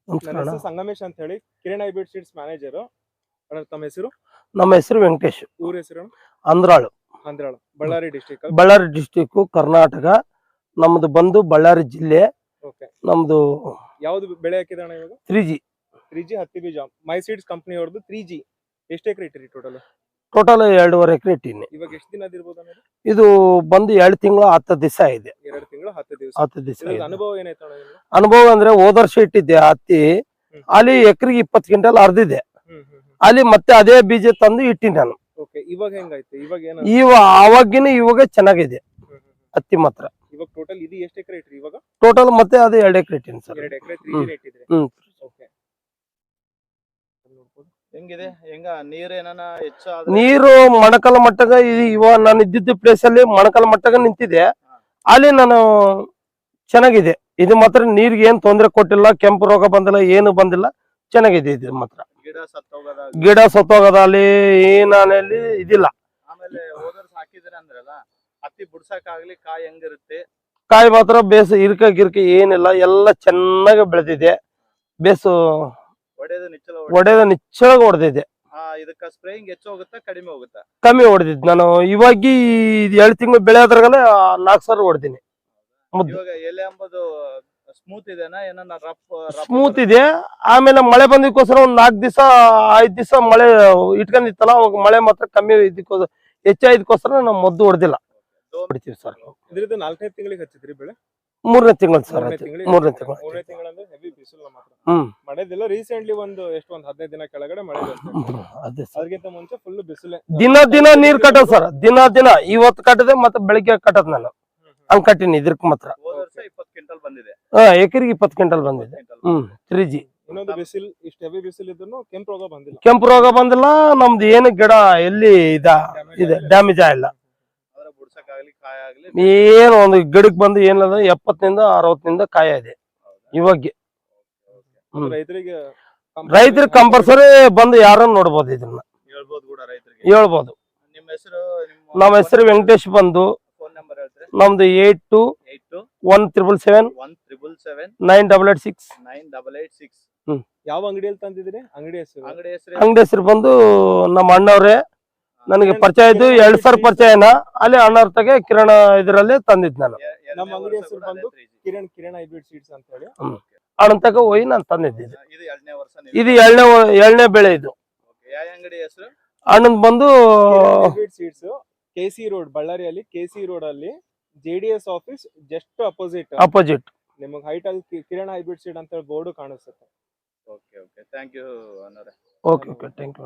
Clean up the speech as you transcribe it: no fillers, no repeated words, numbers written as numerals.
ನಮಸ್ಕಾರ ನನ್ನ ಅಣ್ಣ. ಹೆಸರು ಸಂಗಮೇಶ್ ಅಂತ ಹೇಳಿ, ಕಿರಣ್ ಹೈಬ್ರಿಡ್ ಸೀಡ್ಸ್ ಮ್ಯಾನೇಜರ್. ತಮ್ಮ ಹೆಸರು? ನಮ್ಮ ಹೆಸರು ವೆಂಕಟೇಶ್, ಊರ ಹೆಸರು? ಅಂದ್ರಾಳು, ಅಂದ್ರಾಳ, ಬಳ್ಳಾರಿ ಡಿಸ್ಟಿಕ್. ಬಳ್ಳಾರಿ ಡಿಸ್ಟಿಕ್, ಕರ್ನಾಟಕ. ನಮ್ದು ಬಂದು ಬಳ್ಳಾರಿ ಜಿಲ್ಲೆ. ಓಕೆ. ನಮ್ದು ಯಾವ್ದು ಬೆಳೆ ಹಾಕಿದಣ್ಣ ಇವಾಗ? 3G. 3G ಹತ್ತಿ ಬೀಜ. ಮೈ ಸೀಡ್ಸ್ ಕಂಪನಿ ಅವ್ರದ್ದು 3G. ಎಷ್ಟು ಎಕರೆ ಇಟ್ಟಿರಿ ಟೋಟಲ್? ಟೋಟಲ್ 2.5 ಎಕರೆ ಇಟ್ಟಿನಿ. ಇವಾಗ ಎಷ್ಟು ದಿನ ಇರ್ಬೋದು ಅನ್ನೋದು? ಇದು ಬಂದು 2 ತಿಂಗಳು 10 ದಿವಸ ಇದೆ. 2 ತಿಂಗಳು 10 ದಿವಸ. 10 ದಿವಸ. ಅನುಭವ ಏನಾಯ್ತು ಅಣ್ಣ ನಿಮ್ಗೆ? ಅನುಭವ ಅಂದ್ರೆ ಹೋದ ವರ್ಷ ಇಟ್ಟಿದ್ದೆ ಹತ್ತಿ, ಅಲ್ಲಿ ಎಕರೆಗೆ 20 ಕ್ವಿಂಟಲ್ ಅರ್ದಿದೆ. ಅಲ್ಲಿ ಮತ್ತೆ ಅದೇ ಬೀಜ ತಂದು ಇಟ್ಟಿನಿ ನಾನು. ಓಕೆ. ಇವಾಗ ಹೆಂಗಾಯ್ತು? ಇವಾಗ ಏನು? ಇವಾಗ ಚೆನ್ನಾಗಿದೆ ಹತ್ತಿ ಮಾತ್ರ. ಇವಾಗ ಟೋಟಲ್ ಇದು ಎಷ್ಟು ಎಕರೆ ಇಟ್ರಿ ಇವಾಗ? ಟೋಟಲ್ ಮತ್ತೆ ಅದು 2 ಎಕರೆ ಇಟ್ಟಿನಿ ಸರ್. 2 ಎಕರೆ 3G ಇಟ್ಟಿದ್ರಿ. ಓಕೆ. ಹೆಂಗಿದೆ? ನೀರೇನ ಹೆಚ್ಚು? ನೀರು ಮೊಣಕಲ ಮಟ್ಟಗ ಇವಾಗ ನಾನು ಇದ್ದಿದ್ದ ಪ್ಲೇಸ್ ಅಲ್ಲಿ ಮೊಣಕಲ ಮಟ್ಟಗ ನಿಂತಿದೆ. ಅಲ್ಲಿ ನಾನು ಚೆನ್ನಾಗಿದೆ. ಇದು ಮಾತ್ರ ನೀರಿಗೆ ಏನ್ ತೊಂದರೆ ಕೊಟ್ಟಿಲ್ಲ, ಕೆಂಪು ರೋಗ ಬಂದಿಲ್ಲ, ಏನು ಬಂದಿಲ್ಲ, ಚೆನ್ನಾಗಿದೆ. ಇದು ಮಾತ್ರ ಗಿಡ ಸತ್ತೋಗದ ಅಲ್ಲಿ ಏನಲ್ಲಿ ಇದಿಲ್ಲ. ಆಮೇಲೆ ಹೋದರ್ಸ್ ಹಾಕಿದ್ರೆ ಅಂದ್ರಲ್ಲ, ಹತ್ತಿ ಬಿಡ್ಸಕ್ಕಾಗ್ಲಿ ಕಾಯಿ ಹೆಂಗಿರುತ್ತೆ? ಕಾಯಿ ಮಾತ್ರ ಬೇಸು ಇರ್ಕ ಗಿರ್ಕ ಏನಿಲ್ಲ, ಎಲ್ಲ ಚೆನ್ನಾಗಿ ಬೆಳೆದಿದೆ. ಬೇಸು ಒಡೆದ ನಿಚ್ಚಳಗ ಹೊಡೆದಿದೆ. ಇದಕ್ಕ ಸ್ಪ್ರೇಯಿಂಗ್ ಹೆಚ್ಚು ಹೋಗುತ್ತಾ ಕಡಿಮೆ ಹೋಗುತ್ತಾ? ಕಮ್ಮಿ ಹೊಡೆದಿದ್ ನಾನು. ಇವಾಗ 2 ತಿಂಗಳು ಬೆಳೆ ಆದ್ರಾಗಲೇ 4 ಸಾವಿರ ಹೊಡೆದಿನಿ. ಇವಾಗ ಎಲೆ ಎಂಬುದು ಸ್ಮೂತ್ ಇದೆನಾ? ಏನನ್ನ ಸ್ಮೂತ್ ಇದೆ. ಆಮೇಲೆ ಮಳೆ ಬಂದಕ್ಕೋಸ್ಕರ ಒಂದ್ 4 ದಿವಸ 5 ದಿವಸ ಮಳೆ ಇಟ್ಕೊಂಡಿತ್ತಲ್ಲ, ಅವಾಗ ಮಳೆ ಮಾತ್ರ ಕಮ್ಮಿ ಇದಕ್ಕೋಸ್ಕರ ಹೆಚ್ಚಾಯ್ದಕ್ಕೋಸ್ಕರ ನಾವು ಮದ್ದು ಹೊಡೆದಿಲ್ಲ. ಹೊಡಿತೀವಿ ಸರ್. ಇದ್ರದ್ದು 4ನೇ ತಿಂಗಳಿಗೆ ಹಚ್ಚಿದ್ರಿ ಬೆಳೆ? 3ನೇ ತಿಂಗಳು ಸರ್. 3ನೇ ತಿಂಗಳು. 3ನೇ ತಿಂಗಳಂದ್ರೆ ಹೆವಿ ಬಿಸಿಲು ಮಾತ್ರ. ಮಳೆದಿಲ್ಲ. ರೀಸೆಂಟ್ಲಿ ಒಂದು 15 ದಿನ ಕೆಳಗಡೆ ಮಳೆ ಬಂತು. ಅದಕ್ಕಿಂತ ಮುಂಚೆ ಫುಲ್ ಬಿಸಿಲೆ. ದಿನ ನೀರ್ ಕಟ್ಟೋದು ಸರ್. ದಿನ ಇವತ್ತು ಕಟ್ಟದೆ ಮತ್ತೆ ಬೆಳಿಗ್ಗೆ ಕಟ್ಟದ್ ನಾನು. ಹಂಗ್ ಕಟ್ಟಿನಿ. ಇದಕ್ಕೆ ಮಾತ್ರ 20 ಕ್ವಿಂಟಲ್ ಬಂದಿದೆ. ಎಕರೆಗೆ 20 ಕ್ವಿಂಟಲ್ ಬಂದಿದೆ. 3G. ಇನ್ನೊಂದು ಬಿಸಿಲು, ಇಷ್ಟು ಹೆವಿ ಬಿಸಿಲು ಇದ್ರು ಕೆಂಪು ರೋಗ ಬಂದಿಲ್ಲ. ಕೆಂಪು ರೋಗ ಬಂದಿಲ್ಲ. ನಮ್ದು ಏನು ಗಿಡ ಎಲ್ಲಿ ಇದೆ ಡ್ಯಾಮೇಜ್ ಆಗಿಲ್ಲ. ಏನು ಒಂದು ಗಿಡಕ್ ಬಂದು ಏನದ 70ನಿಂದ 60ನಿಂದ ಕಾಯ ಇದೆ ಇವಾಗ. ರೈತರಿಗೆ ಕಂಪಲ್ಸರಿ ಬಂದು ಯಾರನ್ನ ನೋಡ್ಬೋದು, ಇದನ್ನ ಹೇಳ್ಬೋದು. ನಮ್ಮ ಹೆಸರು ವೆಂಕಟೇಶ್. ಬಂದು ನಮ್ದು 821777 ಯಾವ ಅಂಗಡಿಯಲ್ಲಿ ತಂದಿದ್ರಿ? ಅಂಗಡಿ ಹೆಸರು ಬಂದು ನಮ್ಮ ಅಣ್ಣವ್ರೆ ನನಗೆ ಪರಿಚಯ ಇದ್ದು 2 ಸಾವಿರ ಪರಿಚಯನ ಅಲ್ಲಿ ಅಣ್ಣವ್ರ ತಗೆ ಕಿರಣ ಇದರಲ್ಲಿ ತಂದಿದ್ ನಾನು. ನಮ್ಮ ಅಂಗಡಿ ಹೆಸರು ಬಂದು ಕಿರಣ್ ಹೈಬ್ರಿಡ್ ಸೀಡ್ಸ್ ಅಂತ ಹೇಳಿ. ಅಣ್ಣನ ತಗ ಹೋಗಿ ನಾನು ತಂದಿದ್ದೆ. ಇದು ಎರಡನೇ ಬೆಳೆ. ಇದು ಅಣ್ಣನ್ ಬಂದು ಹೈಬ್ರಿಡ್ ಸೀಡ್ಸ್, KC ರೋಡ್, ಬಳ್ಳಾರಿಯಲ್ಲಿ KC ರೋಡ್ ಅಲ್ಲಿ JDS ಆಫೀಸ್ ಜಸ್ಟ್ ಅಪೋಸಿಟ್ ನಿಮಗೆ ಹೈಟ್ ಅಲ್ಲಿ ಕಿರಣ್ ಹೈಬ್ರಿಡ್ ಸೀಡ್ ಅಂತ ಹೇಳಿ ಬೋರ್ಡ್ ಕಾಣಿಸುತ್ತೆ. ಓಕೆ. ಥ್ಯಾಂಕ್ ಯು ಅಣ್ಣರೇ. Okay thank you.